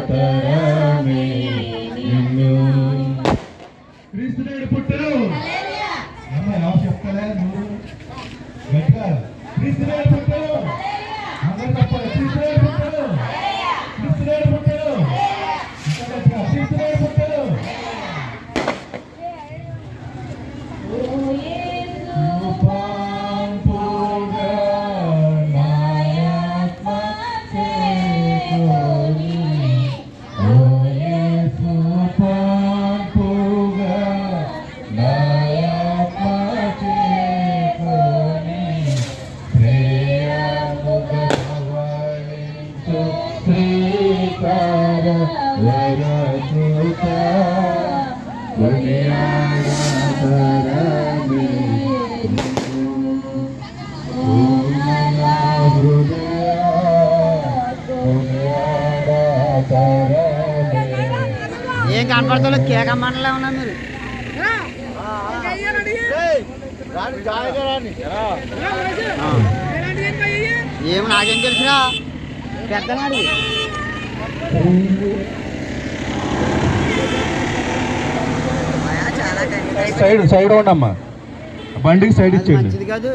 తరమే నిన్ను క్రీస్తునేడు పుట్టెను. అమ్మాయి రావు చెప్తారా నువ్వు గట్టిగా క్రీస్తునేడు పుట్టెను. అందరూ చెప్పాలి క్రీస్తునేడు పుట్టెను. క్రీస్తునేడు పుట్టెను. ఇంకా గట్టిగా క్రీస్తునేడు పుట్టెను. ఏం కనపడతా కేక మండలే ఉన్నా మీరు ఏమి నాకేం తెలుసురా పెద్దలు అడిగి సైడ్ ఉండమ్మా బండికి సైడ్ ఇచ్చేయండి. మంచిది కాదు.